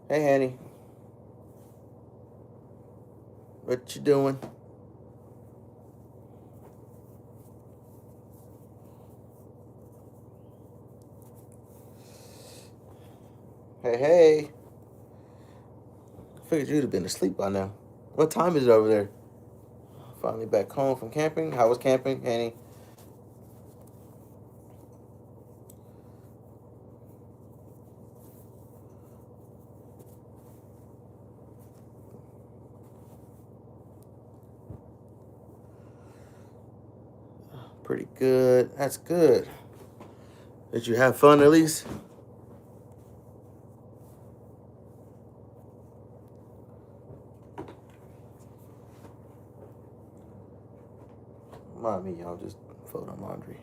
Hey, Annie. What you doing? Hey, hey. I figured you'd have been asleep by now. What time is it over there? Finally back home from camping. How was camping, Annie? Pretty good. That's good. Did you have fun at least? Mind me, y'all. Just folding laundry.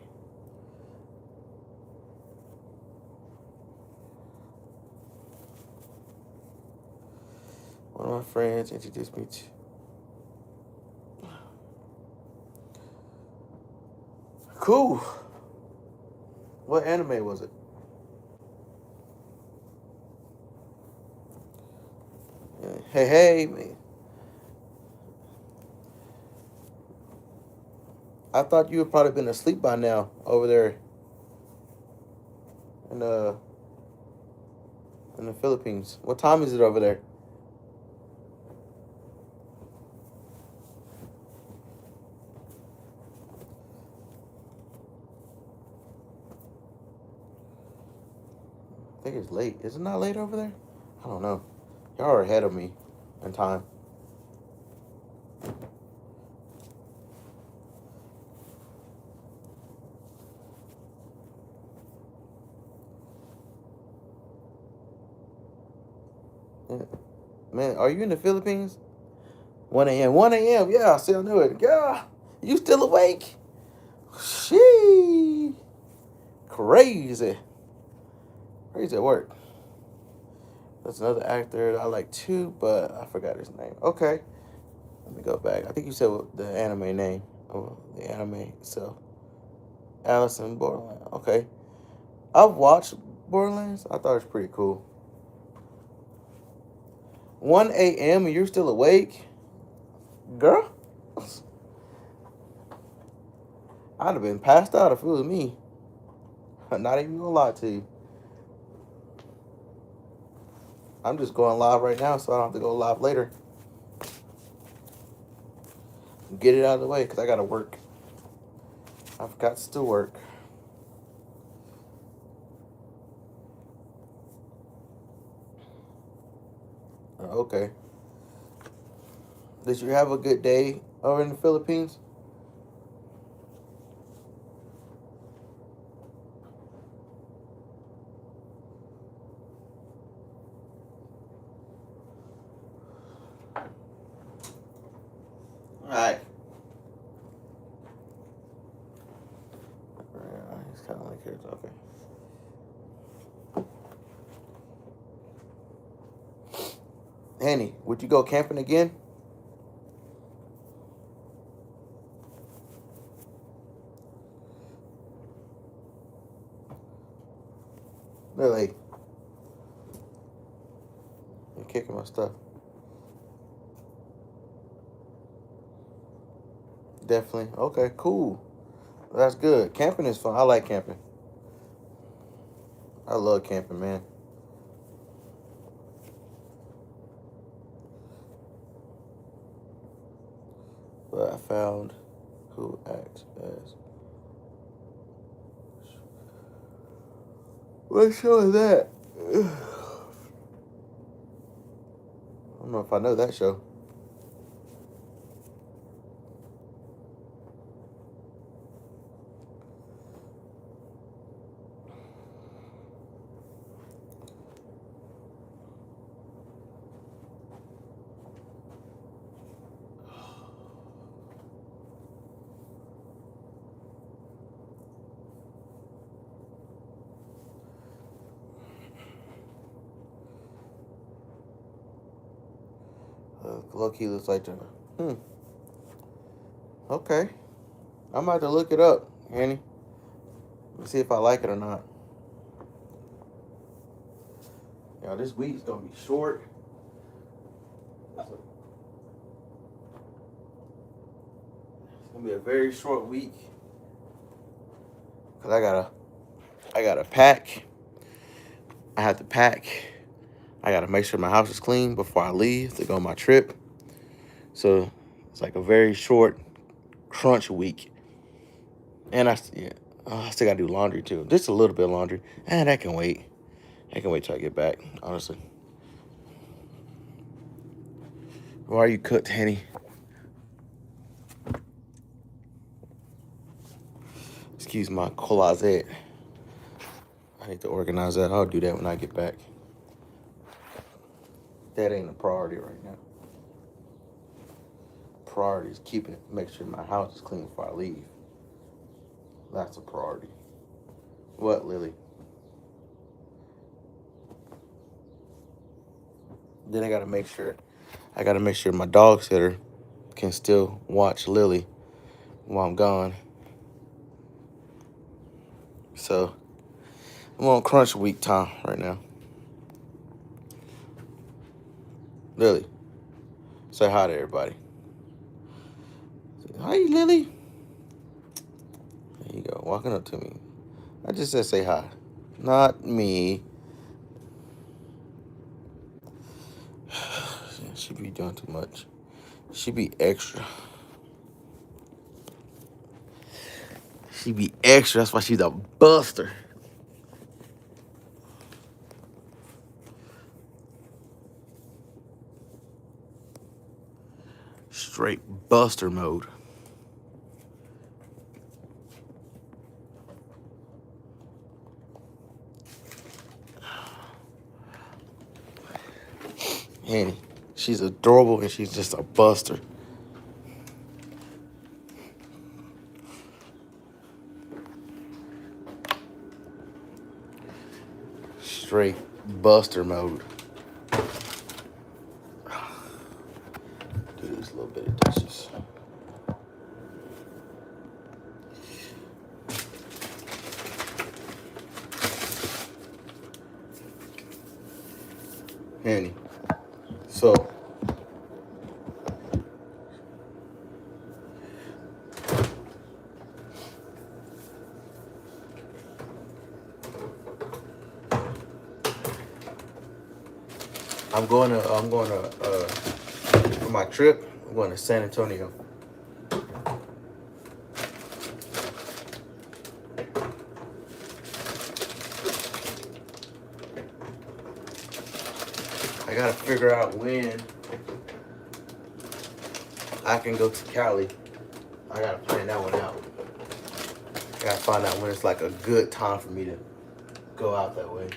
One of my friends introduced me to. Cool. What anime was it? Hey, hey, man. I thought you had probably been asleep by now over there in the Philippines. What time is it over there? I think it's late. Is it not late over there? I don't know. Y'all are ahead of me in time. Yeah. Man, are you in the Philippines? 1 a.m. 1 a.m. Yeah, see, I knew it. Yeah. You still awake? Shee. Crazy. Crazy at work. That's another actor that I like too, but I forgot his name. Okay. Let me go back. I think you said the anime name. Oh, the anime itself. Alice in Borderland. Okay. I've watched Borderlands. I thought it was pretty cool. 1 a.m. and you're still awake? Girl? I'd have been passed out if it was me. Not even gonna lie to you. I'm just going live right now, so I don't have to go live later. Get it out of the way, because I gotta work. I've got to work. Okay. Did you have a good day over in the Philippines? Alright. It's kind of like here. Okay. Annie, would you go camping again? Really? You're kicking my stuff. Definitely. Okay, cool. That's good. Camping is fun. I like camping. I love camping, man. But I found who acts as. What show is that? I don't know if I know that show. Low key looks like that. Okay. I'm about to look it up, Annie. Let's see if I like it or not. You know, this week's gonna be short. It's gonna be a very short week. Cause I gotta pack. I have to pack. I gotta make sure my house is clean before I leave to go on my trip. So it's like a very short crunch week. And I still gotta do laundry too. Just a little bit of laundry. And that can wait. I can wait till I get back, honestly. Why are you cooked, Henny? Excuse my closet. I need to organize that. I'll do that when I get back. That ain't a priority right now. Priority is make sure my house is clean before I leave. That's a priority. What, Lily? Then I gotta make sure my dog sitter can still watch Lily while I'm gone. So I'm on crunch week time right now. Lily, say hi to everybody. Hi, Lily. There you go, walking up to me. I just said say hi. Not me. She be doing too much. She be extra. She be extra. That's why she's a buster. Straight buster mode. Annie, she's adorable and she's just a buster. Straight buster mode. Do this little bit of dishes. Annie, so I'm going to for my trip. I'm going to San Antonio. I gotta figure out when I can go to Cali. I gotta plan that one out. Gotta find out when it's like a good time for me to go out that way.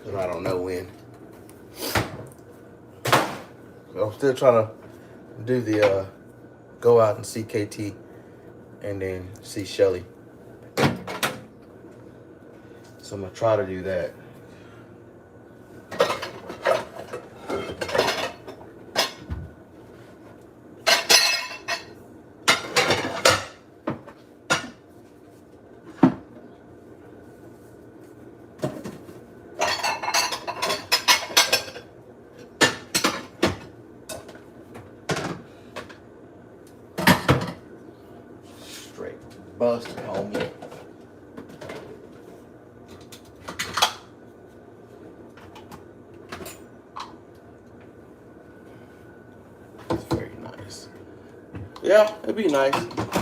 Cause I don't know when. So I'm still trying to do the go out and see KT and then see Shelly. So I'm gonna try to do that. Straight busted, homie. It's very nice. Yeah, it'd be nice.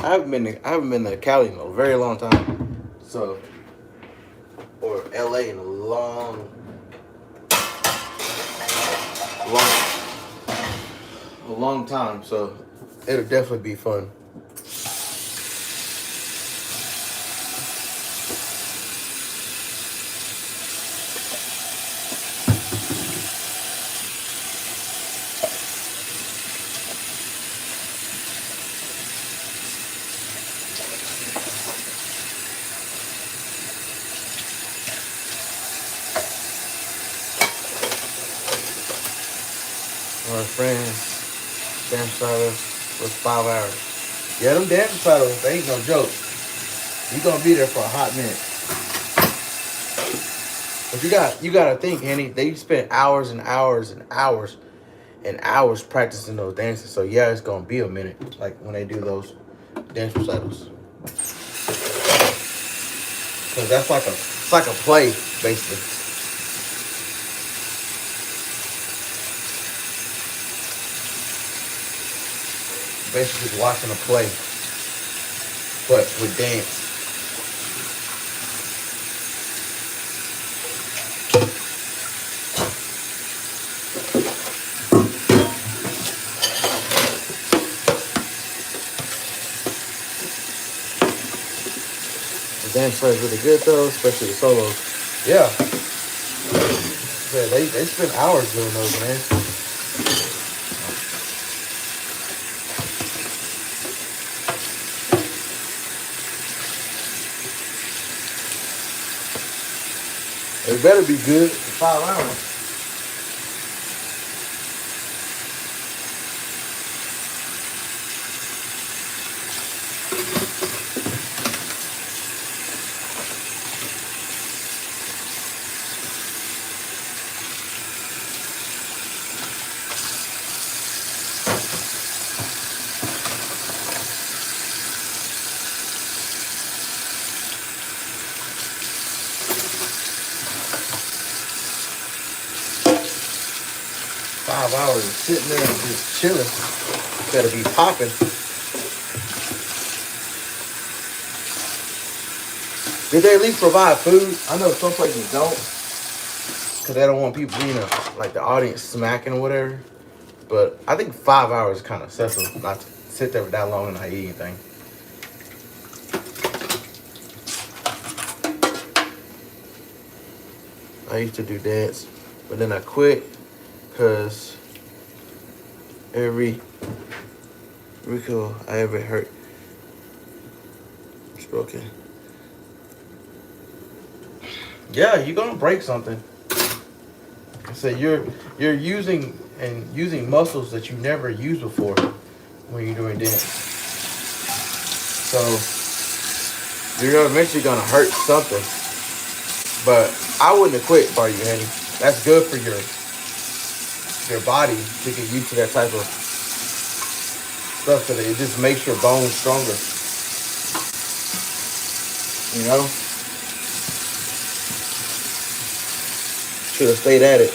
I haven't been to Cali in a very long time. So, or LA in a long time. So it'll definitely be fun. Our friends, dance shadows was 5 hours. Yeah, them dance shadows, they ain't no joke. You're gonna be there for a hot minute. But you gotta think, Henny. They spend hours and hours and hours and hours practicing those dances. So yeah, it's gonna be a minute. Like when they do those dance recitals, because that's like it's like a play basically. Basically, just watching a play, but with dance. The dance play is really good though, especially the solos. Yeah, yeah, they spend hours doing those, man. It better be good for 5 hours. 5 hours sitting there and just chilling. Better be popping. Did they at least provide food? I know some places don't, because they don't want people, like the audience smacking or whatever. But I think 5 hours is kind of excessive not to sit there for that long and not eat anything. I used to do dance, but then I quit because every Rico I ever hurt is broken. Yeah, you're gonna break something. I said you're using muscles that you never used before when you're doing dance. So you're eventually gonna hurt something. But I wouldn't have quit for you, Henny. That's good for your body to get used to that type of stuff, so that it just makes your bones stronger. You know? Should have stayed at it.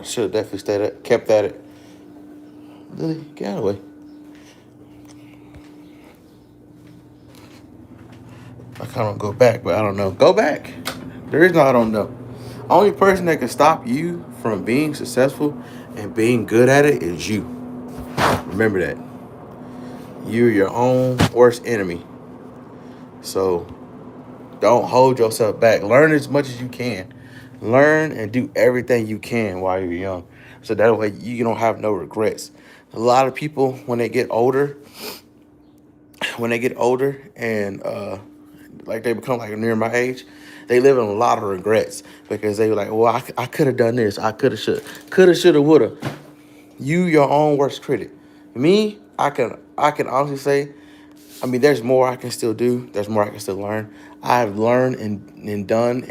Should have definitely stayed at, kept at it. Lily, get out of the way. I kind of go back, but I don't know. Go back. There is no I don't know. Only person that can stop you from being successful and being good at it is you. Remember that. You're your own worst enemy. So don't hold yourself back. Learn as much as you can. Learn and do everything you can while you're young. So that way you don't have no regrets. A lot of people, when they get older and like they become like near my age, they live in a lot of regrets because they were like, well, I could have done this. I shoulda, woulda. You your own worst critic. Me, I can honestly say, I mean, there's more I can still do. There's more I can still learn. I've learned and done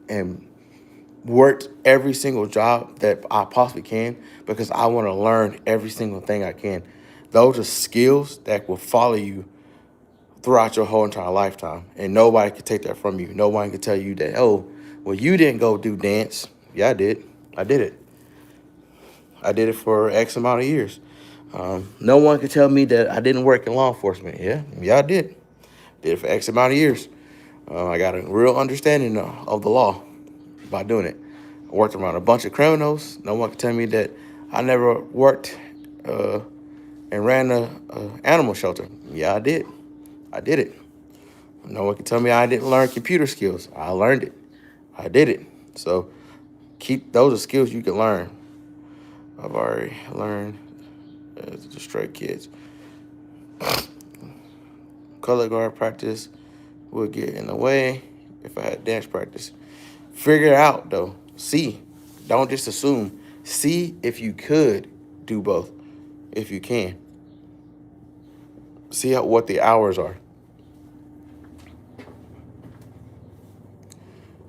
and worked every single job that I possibly can because I want to learn every single thing I can. Those are skills that will follow you throughout your whole entire lifetime. And nobody can take that from you. No one can tell you that, oh, well, you didn't go do dance. Yeah, I did. I did it. I did it for X amount of years. No one can tell me that I didn't work in law enforcement. Yeah, I did. Did it for X amount of years. I got a real understanding of the law by doing it. I worked around a bunch of criminals. No one can tell me that I never worked and ran a animal shelter. Yeah, I did. I did it. No one can tell me I didn't learn computer skills. I learned it. I did it. So keep those are skills you can learn. I've already learned as the Stray Kids. Color guard practice would get in the way if I had dance practice. Figure it out though. See. Don't just assume. See if you could do both. If you can. See what the hours are.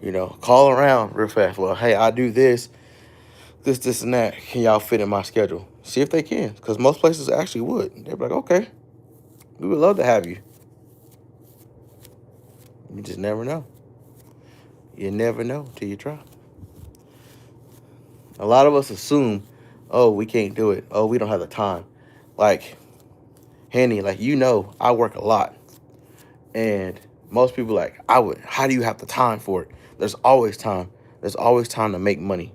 You know, call around real fast. Well, hey, I do this, and that. Can y'all fit in my schedule? See if they can. Because most places actually would. They'd be like, okay, we would love to have you. You just never know. You never know till you try. A lot of us assume, oh, we can't do it. Oh, we don't have the time. Like, Henny, like, you know, I work a lot. And most people like, how do you have the time for it? There's always time. There's always time to make money.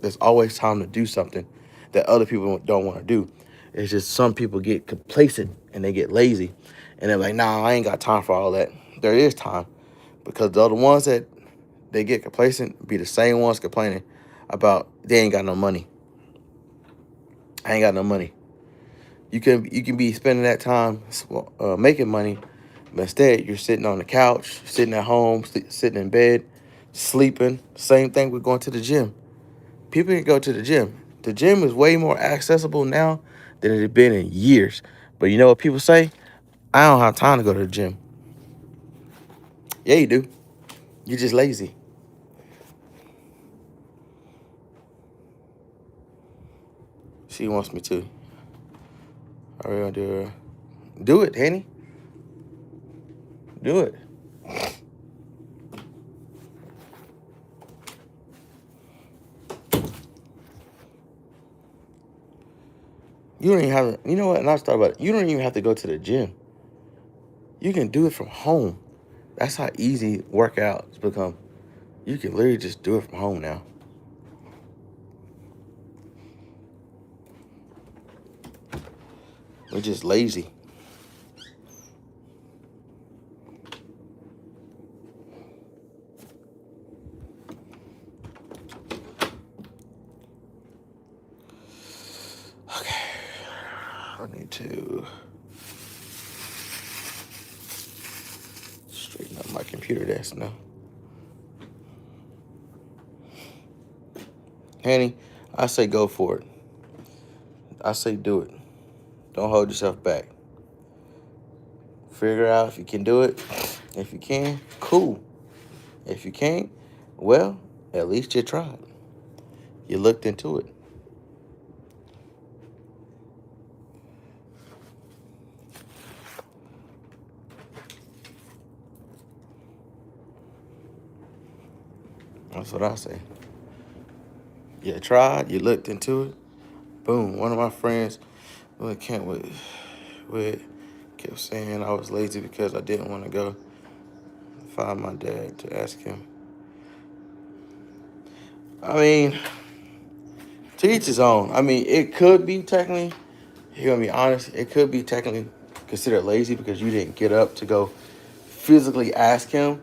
There's always time to do something that other people don't want to do. It's just some people get complacent and they get lazy. And they're like, nah, I ain't got time for all that. There is time. Because the other ones that they get complacent be the same ones complaining about they ain't got no money. I ain't got no money. You can be spending that time making money, but instead you're sitting on the couch, sitting at home, sitting in bed, sleeping. Same thing with going to the gym. People can go to the gym. The gym is way more accessible now than it had been in years. But you know what people say? I don't have time to go to the gym. Yeah, you do. You're just lazy. She wants me to. I really do. Do it, Henny. Do it. You don't even have to, you know what? And I thought about it. You don't even have to go to the gym. You can do it from home. That's how easy workouts become. You can literally just do it from home now. We're just lazy. Okay. I need to straighten up my computer desk now. Hanny, I say go for it. I say do it. Don't hold yourself back. Figure out if you can do it. If you can, cool. If you can't, well, at least you tried. You looked into it. That's what I say. You tried, you looked into it. Boom. One of my friends went camp with kept saying I was lazy because I didn't want to go find my dad to ask him. I mean, to each his own. I mean, it could be technically, you're going to be honest, it could be technically considered lazy because you didn't get up to go physically ask him.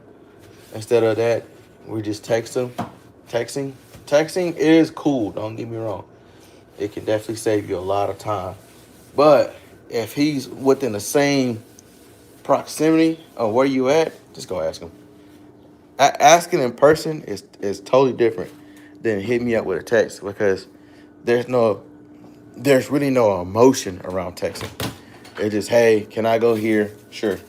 Instead of that, we just text him. Texting is cool, don't get me wrong. It can definitely save you a lot of time. But if he's within the same proximity of where you at, just go ask him. Asking in person is totally different than hitting me up with a text because there's really no emotion around texting. It's just, hey, can I go here? Sure.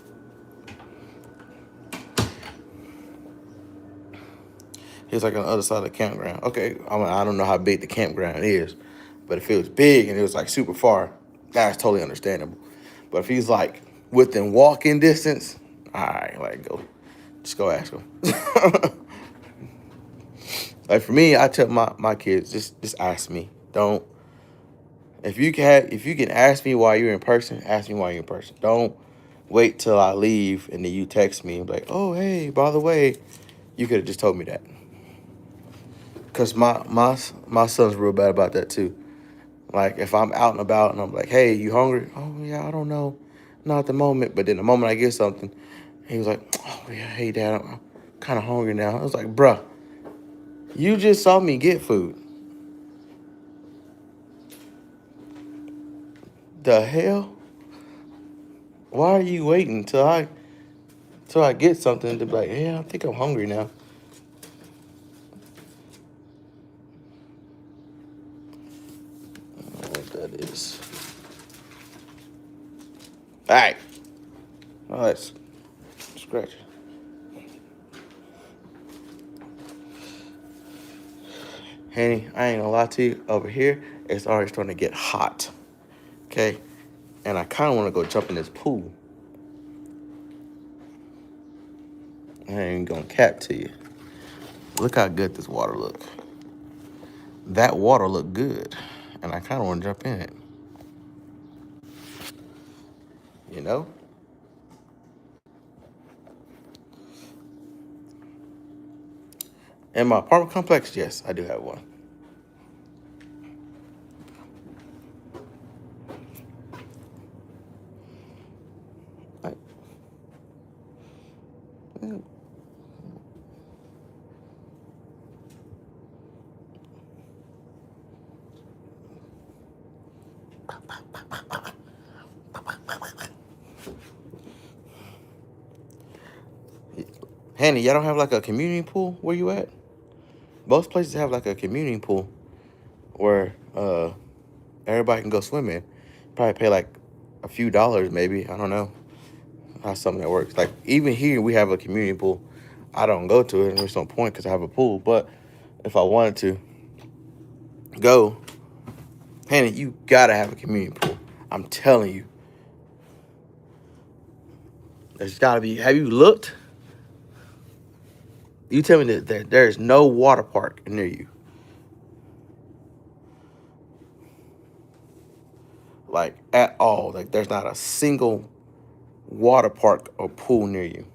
He's like on the other side of the campground. Okay, I don't know how big the campground is, but if it was big and it was like super far, that's totally understandable. But if he's like within walking distance, all right, like go, just go ask him. Like for me, I tell my kids, just ask me. Don't if you can ask me while you're in person, ask me while you're in person. Don't wait till I leave and then you text me and be like, oh hey, by the way, you could have just told me that. Cause my son's real bad about that too. Like if I'm out and about and I'm like, hey, you hungry? Oh yeah, I don't know, not at the moment. But then the moment I get something, he was like, oh yeah, hey dad, I'm kind of hungry now. I was like, bruh, You just saw me get food. The hell? Why are you waiting till I get something to be like, yeah, I think I'm hungry now. I don't know what that is. All right. Oh, let's scratch it. Henny, I ain't gonna lie to you. Over here, it's already starting to get hot. Okay? And I kind of want to go jump in this pool. I ain't gonna cap to you. Look how good this water look. That water look good. And I kind of want to jump in it. You know? In my apartment complex, yes, I do have one. Hanny, y'all don't have like a community pool where you at? Most places have like a community pool where everybody can go swim in. Probably pay like a few dollars maybe. I don't know how something that works. Like even here we have a community pool. I don't go to it and there's no point because I have a pool. But if I wanted to go, Hanny, you gotta have a community pool. I'm telling you. There's gotta be. Have you looked? You tell me that there's no water park near you. Like at all. Like there's not a single water park or pool near you.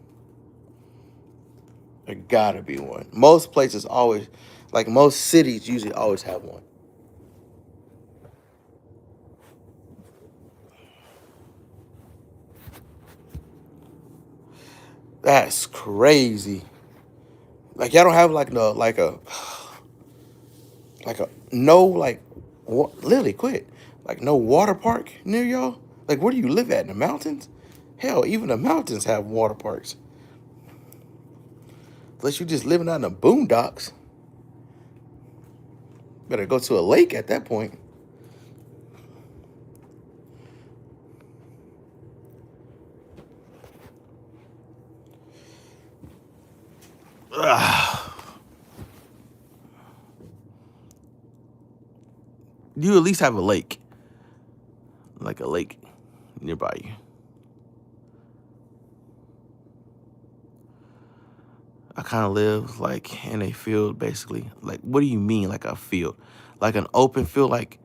There gotta be one. Most places always, like most cities usually always have one. That's crazy. Like y'all don't have like no like a no like literally quit. Like no water park near y'all? Like where do you live at? In the mountains? Hell, even the mountains have water parks. Unless you just living out in the boondocks. Better go to a lake at that point. Ugh. You at least have a lake. Like a lake nearby you. I kind of live like in a field, basically. Like, what do you mean, like a field? Like an open field, like,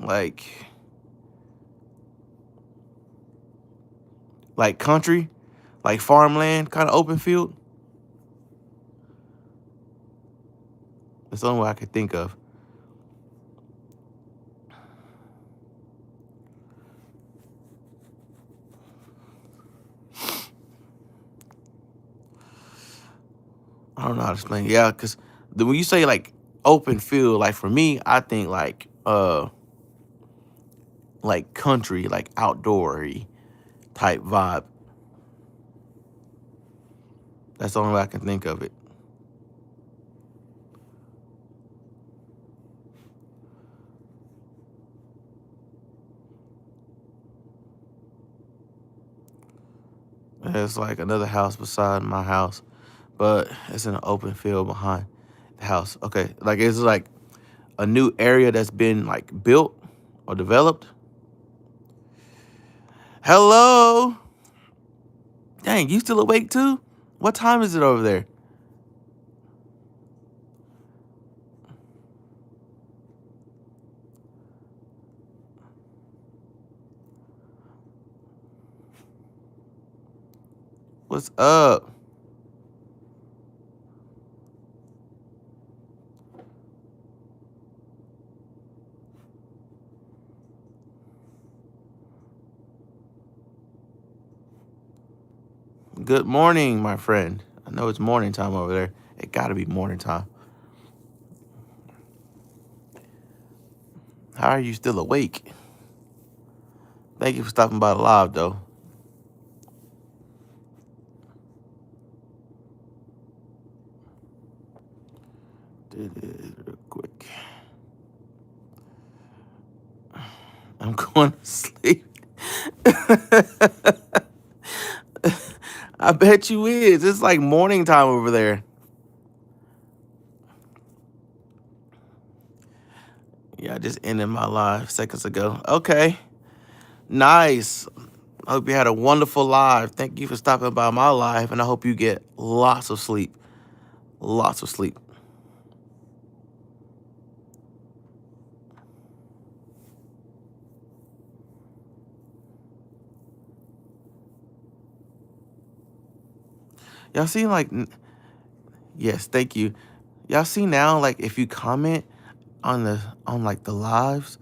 like country, like farmland, kind of open field. That's the only way I could think of. I don't know how to explain. Yeah, because when you say like open field, like for me, I think like country, like outdoory type vibe. That's the only way I can think of it. It's like another house beside my house, but it's in an open field behind the house. Okay, like it's like a new area that's been like built or developed. Hello. Dang, you still awake too? What time is it over there? What's up? Good morning, my friend. I know it's morning time over there It gotta be morning time. How are you still awake? Thank you for stopping by the live, though. Did it real quick. I'm going to sleep. I bet you is. It's like morning time over there. Yeah, I just ended my live seconds ago. Okay. Nice. I hope you had a wonderful live. Thank you for stopping by my live, and I hope you get lots of sleep. Lots of sleep. Y'all see, like, yes, thank you. Y'all see now, like, if you comment on like the lives,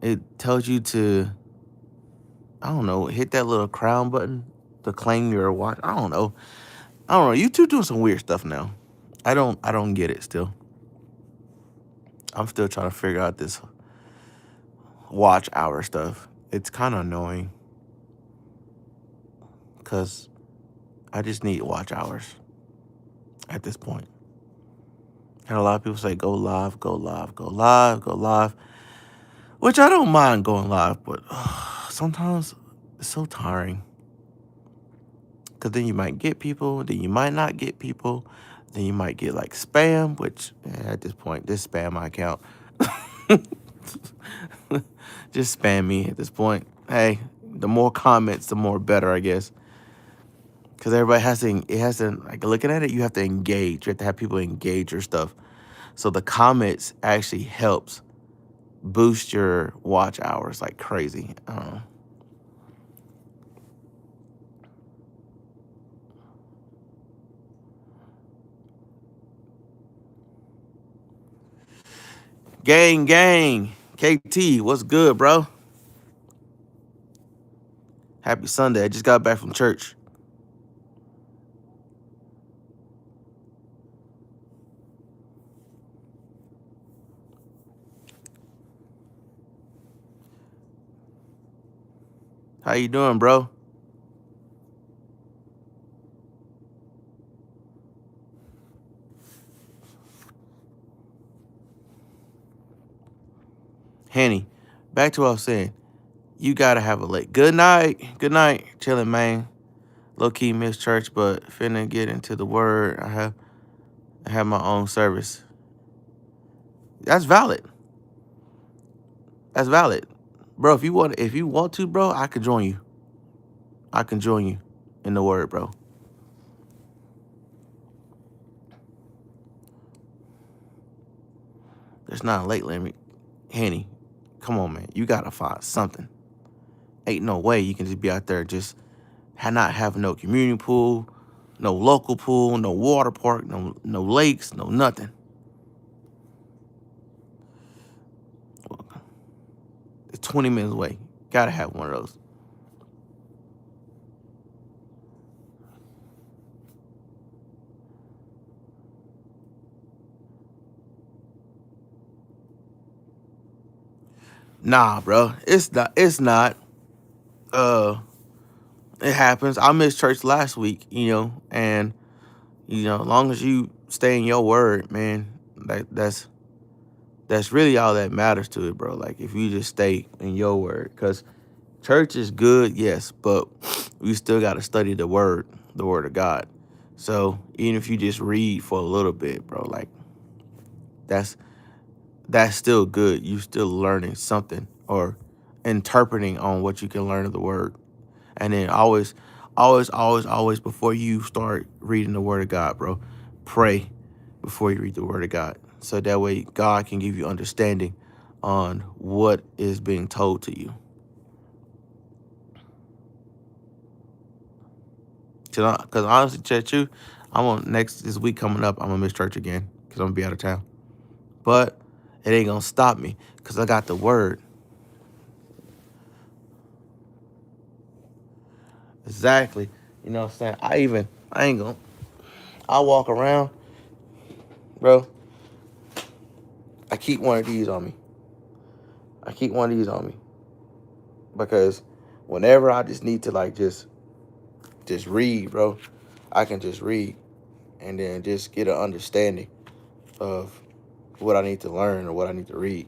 it tells you to, I don't know, hit that little crown button to claim your watch. I don't know. YouTube doing some weird stuff now. I don't get it still. I'm still trying to figure out this watch hour stuff. It's kind of annoying because I just need watch hours at this point. And a lot of people say go live, go live, go live, go live, which I don't mind going live, but sometimes it's so tiring. Because then you might get people, then you might not get people, then you might get like spam, which at this point, just spam my account. Just spam me at this point. Hey, the more comments, the more better, I guess. Because everybody has to, like, looking at it, you have to engage. You have to have people engage your stuff. So the comments actually helps boost your watch hours like crazy. I don't know. Gang. KT, what's good, bro? Happy Sunday. I just got back from church. How you doing, bro? Henny, back to what I was saying. You gotta have a late. Good night. Good night. Chilling, man. Low key miss church, but finna get into the word. I have my own service. That's valid. That's valid. Bro, if you want to, bro, I can join you. I can join you in the word, bro. There's not a late limit. Henny, come on, man. You gotta find something. Ain't no way you can just be out there just not having no community pool, no local pool, no water park, no lakes, no nothing. It's 20 minutes away. Gotta have one of those. Nah, bro. It's not. It's not. Uh, it happens. I missed church last week, and as long as you stay in your word, man, that's really all that matters to it, bro. Like if you just stay in your word, because church is good, yes, but we still got to study the word of God. So even if you just read for a little bit, bro, like that's still good. You still learning something or interpreting on what you can learn of the word. And then always before you start reading the word of God, bro, pray before you read the word of God. So that way God can give you understanding on what is being told to you. Because honestly, chat you, this week coming up, I'm gonna miss church again because I'm gonna be out of town. But it ain't gonna stop me because I got the word. Exactly. You know what I'm saying? I walk around bro, I keep one of these on me. I keep one of these on me because whenever I just need to like just read, bro, I can just read and then just get an understanding of what I need to learn or what I need to read.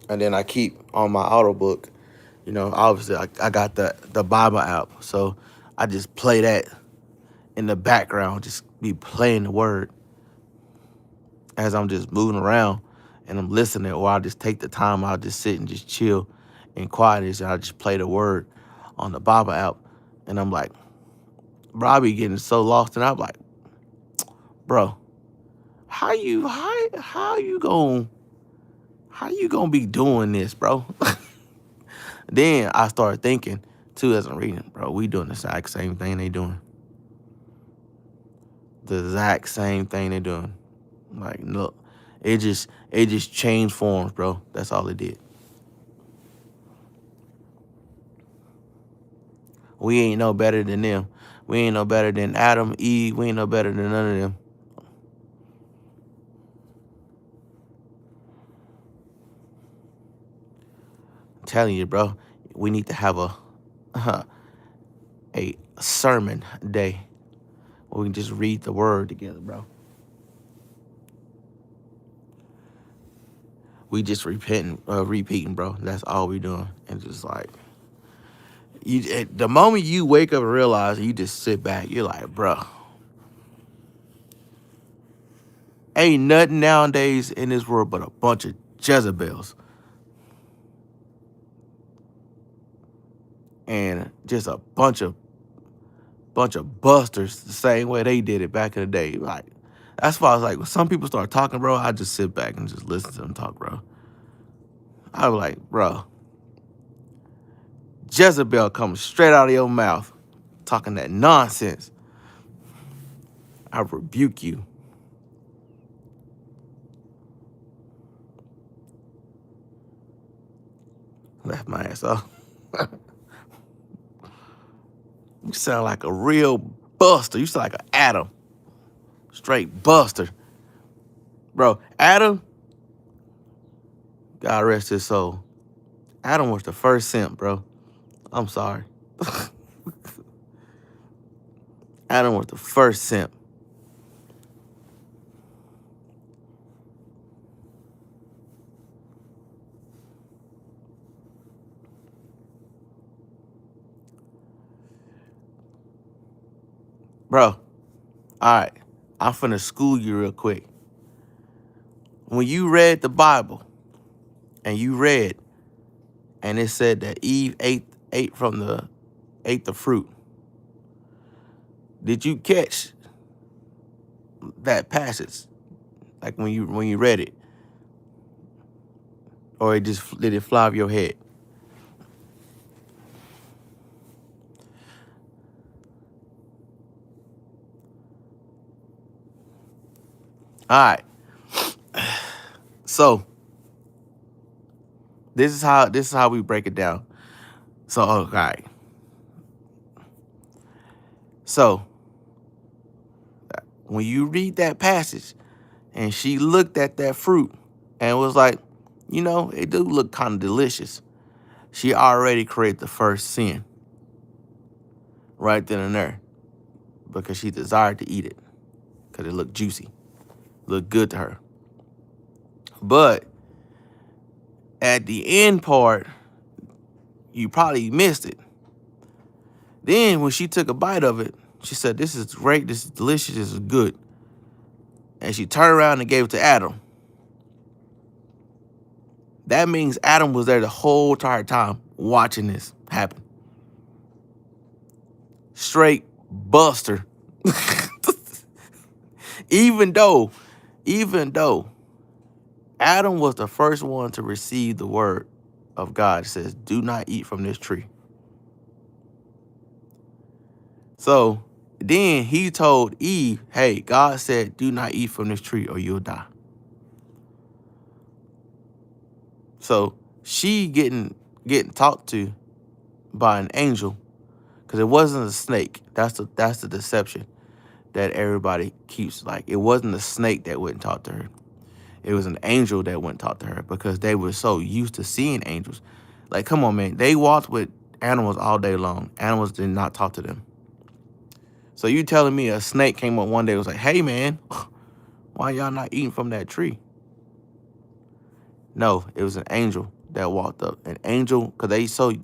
And then I keep on my auto book, you know, obviously I got the Bible app. So I just play that in the background, just be playing the word as I'm just moving around and I'm listening, or I'll just take the time, I'll just sit and just chill in quietness and I'll just play the word on the Bible app. And I'm like, bro, I be getting so lost and I'm like, bro, how you gonna be doing this, bro? Then I started thinking too as I'm reading, bro, we doing the exact same thing they doing. The exact same thing they doing. Like, look, it just changed forms, bro. That's all it did. We ain't no better than them. We ain't no better than Adam, Eve. We ain't no better than none of them. I'm telling you, bro, we need to have a sermon day where we can just read the word together, bro. We just repeating, bro. That's all we doing. And just like, the moment you wake up and realize, you just sit back, you're like, bro, ain't nothing nowadays in this world but a bunch of Jezebels. And just a bunch of busters the same way they did it back in the day. Like, that's why I was like, when some people start talking, bro, I just sit back and just listen to them talk, bro. I was like, bro, Jezebel coming straight out of your mouth, talking that nonsense. I rebuke you. Left my ass off. You sound like a real buster. You sound like an Adam. Straight buster. Bro, Adam, God rest his soul. Adam was the first simp, bro. I'm sorry. Adam was the first simp. Bro, all right, I'm finna school you real quick. When you read the Bible and you read and it said that Eve ate the fruit, did you catch that passage? Like when you read it? Or did it fly over your head? All right. So this is how we break it down. So, all right. So when you read that passage and she looked at that fruit and was like, you know, it do look kind of delicious. She already created the first sin right then and there because she desired to eat it because it looked juicy, looked good to her. But at the end part, you probably missed it. Then when she took a bite of it, she said, this is great, this is delicious, this is good. And she turned around and gave it to Adam. That means Adam was there the whole entire time watching this happen. Straight buster. Even though Adam was the first one to receive the word of God. It says, do not eat from this tree. So then he told Eve, hey, God said, do not eat from this tree or you'll die. So she getting talked to by an angel, because it wasn't a snake. That's the deception. that everybody keeps, like, it wasn't a snake that wouldn't talk to her. It was an angel that wouldn't talk to her because they were so used to seeing angels. Like, come on, man. They walked with animals all day long. Animals did not talk to them. So you telling me a snake came up one day and was like, hey, man, why y'all not eating from that tree? No, it was an angel that walked up. An angel, because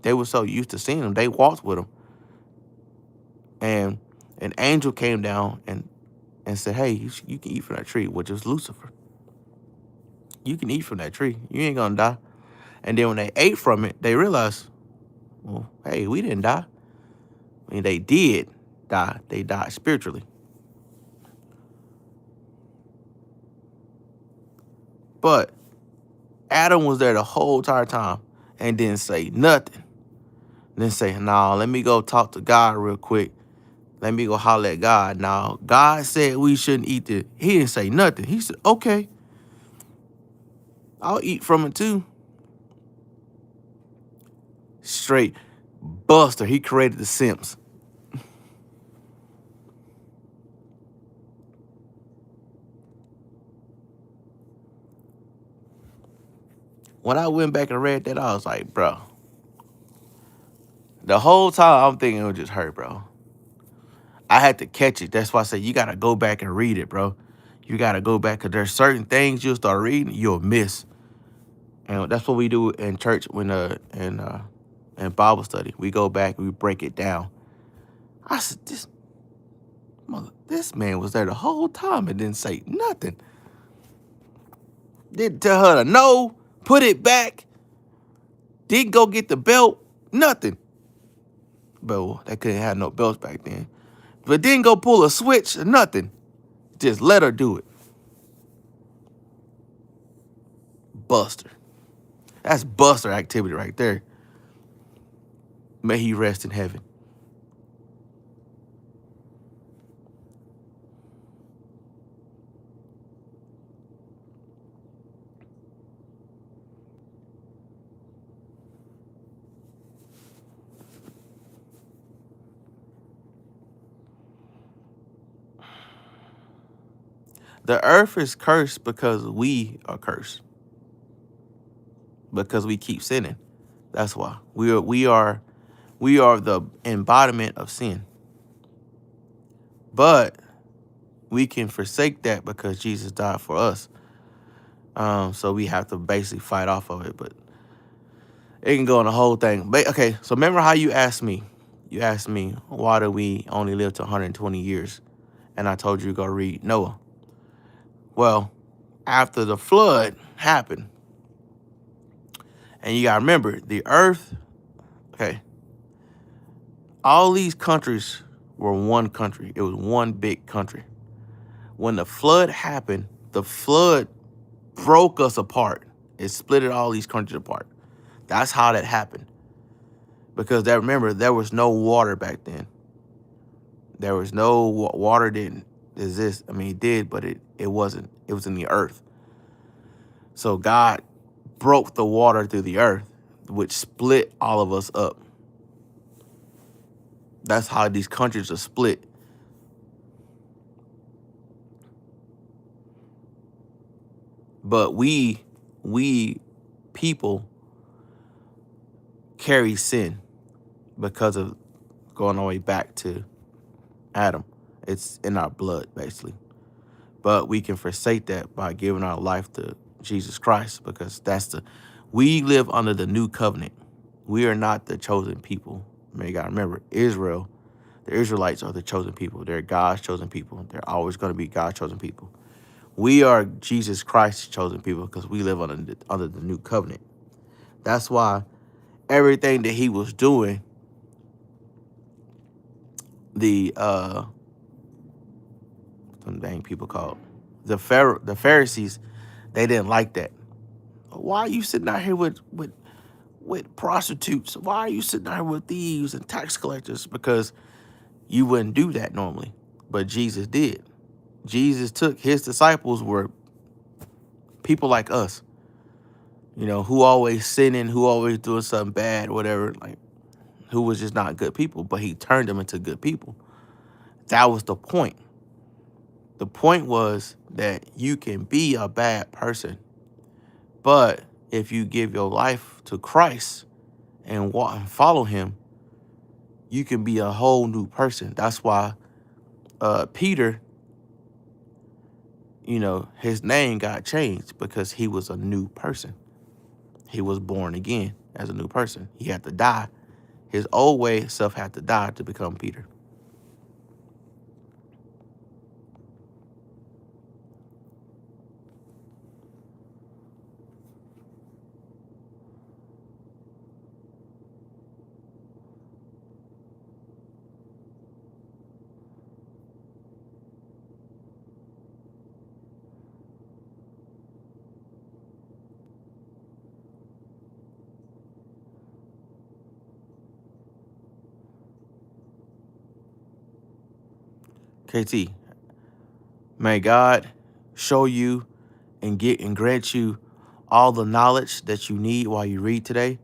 they were so used to seeing him, they walked with him. And an angel came down and said, hey, you can eat from that tree, which was Lucifer. You can eat from that tree. You ain't gonna die. And then when they ate from it, they realized, well, hey, we didn't die. I mean, they did die. They died spiritually. But Adam was there the whole entire time and didn't say nothing. Didn't say, nah, let me go talk to God real quick. Let me go holler at God. Now, God said we shouldn't eat this. He didn't say nothing. He said, okay, I'll eat from it too. Straight Buster. He created the Simps. When I went back and read that, I was like, bro. The whole time I'm thinking it was just her, bro. I had to catch it. That's why I said you got to go back and read it, bro. You got to go back because there's certain things you'll start reading, you'll miss. And that's what we do in church when in Bible study. We go back, we break it down. I said, this man was there the whole time and didn't say nothing. Didn't tell her to no, put it back. Didn't go get the belt, nothing. But well, they couldn't have no belts back then. But didn't go pull a switch or nothing. Just let her do it. Buster. That's Buster activity right there. May he rest in heaven. The earth is cursed because we are cursed. Because we keep sinning. That's why. We are the embodiment of sin. But we can forsake that because Jesus died for us. So we have to basically fight off of it. But it can go on the whole thing. But okay, so remember how you asked me? You asked me, why do we only live to 120 years? And I told you to go read Noah. Well, after the flood happened, and you got to remember, the earth, okay, all these countries were one country. It was one big country. When the flood happened, the flood broke us apart. It split all these countries apart. That's how that happened. Because remember, there was no water back then. There was no water didn't exist. I mean, it did, but it wasn't. It was in the earth. So God broke the water through the earth, which split all of us up. That's how these countries are split. But we people carry sin because of going all the way back to Adam. It's in our blood, basically. But we can forsake that by giving our life to Jesus Christ, because we live under the new covenant. We are not the chosen people. I mean, you gotta remember, Israel, the Israelites are the chosen people. They're God's chosen people. They're always going to be God's chosen people. We are Jesus Christ's chosen people because we live under the new covenant. That's why everything that he was doing, some dang people called the Pharisees, they didn't like that. Why are you sitting out here with prostitutes? Why are you sitting out here with thieves and tax collectors? Because you wouldn't do that normally, but Jesus did. Jesus his disciples were people like us, who always sinning, who always doing something bad, whatever, like who was just not good people, but he turned them into good people. That was the point. The point was that you can be a bad person, but if you give your life to Christ and walk and follow him, you can be a whole new person. That's why Peter, his name got changed because he was a new person. He was born again as a new person. He had to die. His old way self had to die to become Peter. KT, may God show you and grant you all the knowledge that you need while you read today.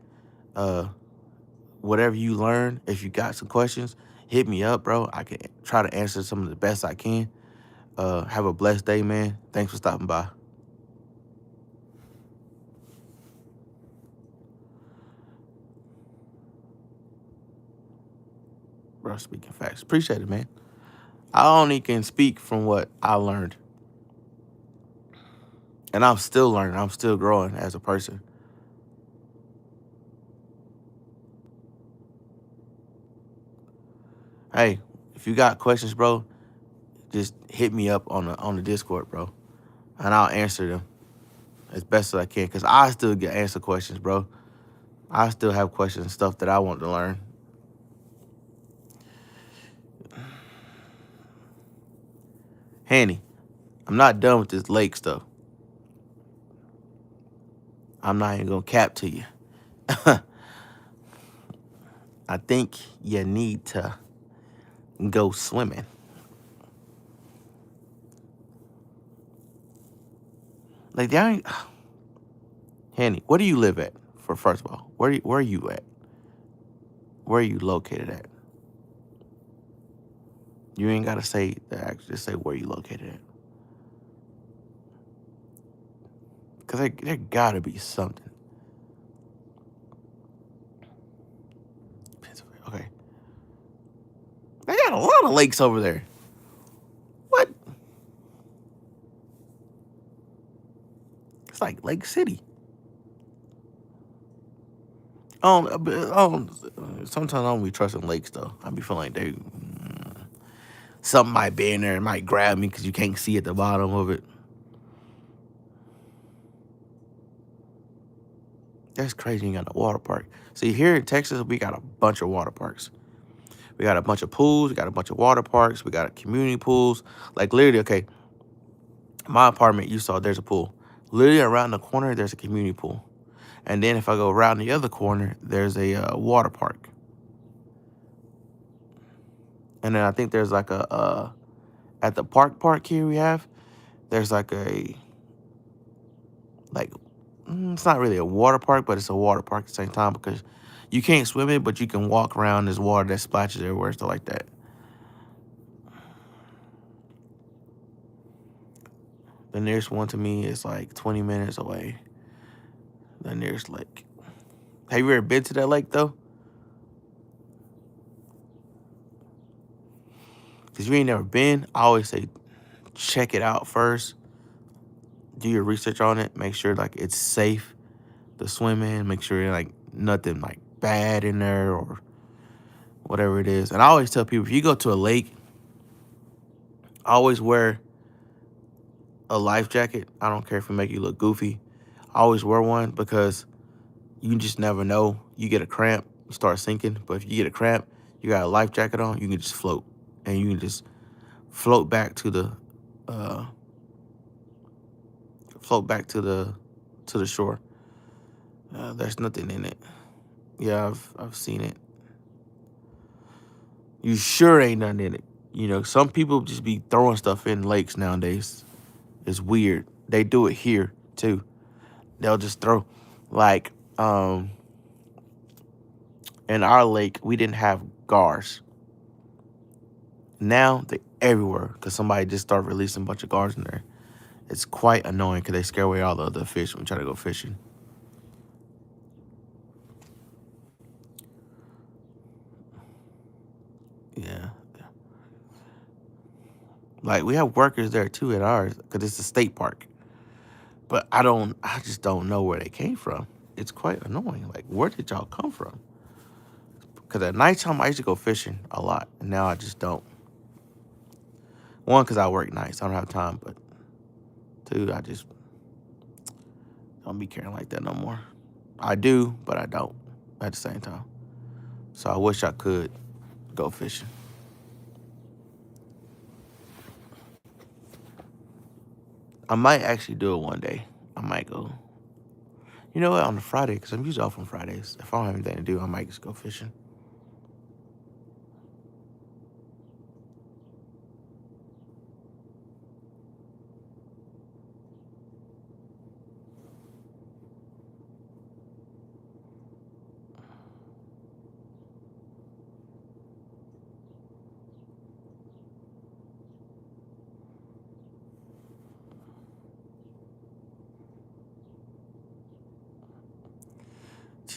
Whatever you learn, if you got some questions, hit me up, bro. I can try to answer some of the best I can. Have a blessed day, man. Thanks for stopping by. Bro, speaking facts. Appreciate it, man. I only can speak from what I learned. And I'm still learning. I'm still growing as a person. Hey, if you got questions, bro, just hit me up on the Discord, bro. And I'll answer them as best as I can. Because I still get answer questions, bro. I still have questions and stuff that I want to learn. Hanny, I'm not done with this lake stuff. I'm not even going to cap to you. I think you need to go swimming. Like, there ain't... Hanny, where do you live at? First of all, where are you at? Where are you located at? You ain't got to say that. Just say where you located at. Because there got to be something. Okay. They got a lot of lakes over there. What? It's like Lake City. Sometimes I don't be trusting lakes, though. I be feeling like something might be in there. It might grab me because you can't see at the bottom of it. That's crazy. You got a water park. See, here in Texas, we got a bunch of water parks. We got a bunch of pools. We got a bunch of water parks. We got community pools. Like, literally, okay, my apartment, you saw there's a pool. Literally around the corner, there's a community pool. And then if I go around the other corner, there's a water park. And then I think there's like at the park here we have, there's like it's not really a water park, but it's a water park at the same time because you can't swim it, but you can walk around. There's water that splashes everywhere, stuff like that. The nearest one to me is like 20 minutes away. The nearest lake. Have you ever been to that lake, though? Because you ain't never been, I always say check it out first. Do your research on it. Make sure, like, it's safe to swim in. Make sure, like, nothing, like, bad in there or whatever it is. And I always tell people, if you go to a lake, always wear a life jacket. I don't care if it make you look goofy. I always wear one because you just never know. You get a cramp, you start sinking. But if you get a cramp, you got a life jacket on, you can just float. And you can just float back to the shore. There's nothing in it. Yeah, I've seen it. You sure ain't nothing in it. You know, some people just be throwing stuff in lakes nowadays. It's weird. They do it here too. They'll just throw, like, in our lake we didn't have gars. Now everywhere because somebody just started releasing a bunch of guards in there. It's quite annoying because they scare away all the other fish when we try to go fishing. Yeah. Like, we have workers there too at ours because it's a state park. But I just don't know where they came from. It's quite annoying. Like, where did y'all come from? Because at nighttime, I used to go fishing a lot. And now I just don't. One, because I work nights. I don't have time. But two, I just don't be caring like that no more. I do, but I don't at the same time. So I wish I could go fishing. I might actually do it one day. I might go. You know what? On a Friday, because I'm usually off on Fridays. If I don't have anything to do, I might just go fishing.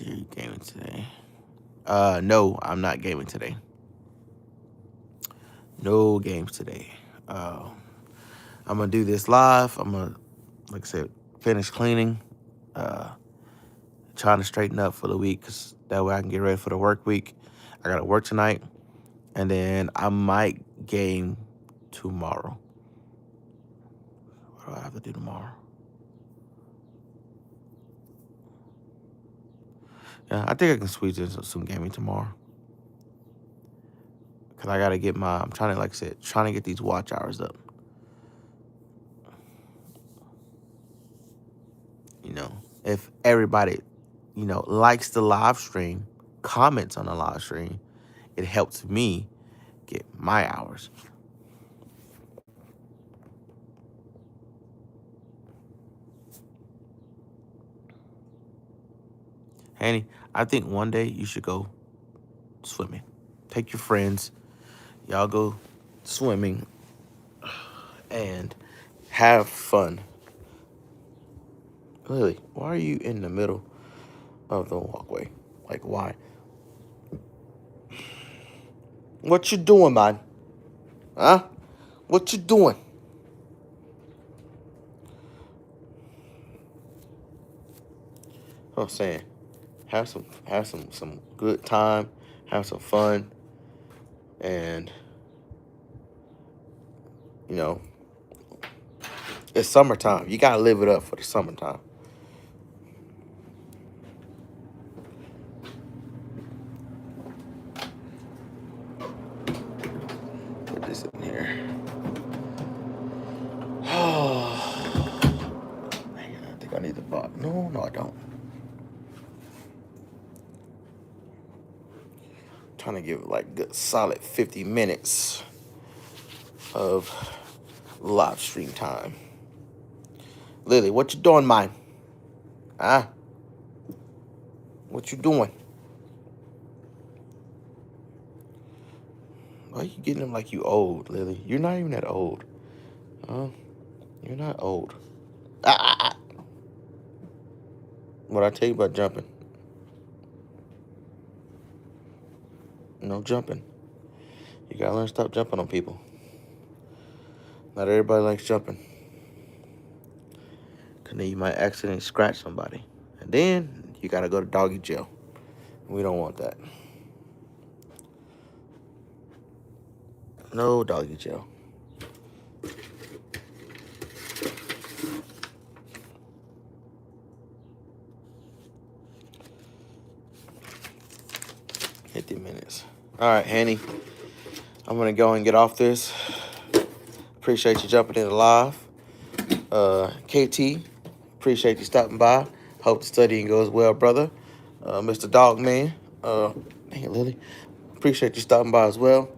You gaming today? No, I'm not gaming today. No games today. I'm gonna do this live. I'm gonna, like I said, finish cleaning. Trying to straighten up for the week, cause that way I can get ready for the work week. I gotta work tonight, and then I might game tomorrow. What do I have to do tomorrow? Yeah, I think I can squeeze in some gaming tomorrow. Cause I gotta get I'm trying to, like I said, trying to get these watch hours up. You know, if everybody, likes the live stream, comments on the live stream, it helps me get my hours. Hanny, I think one day you should go swimming. Take your friends, y'all go swimming and have fun. Lily, why are you in the middle of the walkway? Like, why? What you doing, man? Huh? What you doing? I'm saying, have some good time, have some fun, and you know, it's summertime. You gotta live it up for the summertime. Put this in here. Oh, man, I think I need the box. No, I don't. I'm trying to give it like good solid 50 minutes of live stream time. Lily, what you doing, mine? Huh? What you doing? Why are you getting them like you old, Lily? You're not even that old. You're not old. Ah. What I tell you about jumping? No jumping. You gotta learn to stop jumping on people. Not everybody likes jumping. Cause then you might accidentally scratch somebody. And then you gotta go to doggy jail. We don't want that. No doggy jail. $50. All right, Hanny. I'm gonna go and get off this. Appreciate you jumping in live. KT, appreciate you stopping by. Hope the studying goes well, brother. Mr. Dogman, hey Lily, appreciate you stopping by as well.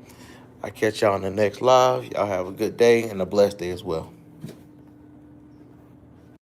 I catch y'all on the next live. Y'all have a good day and a blessed day as well.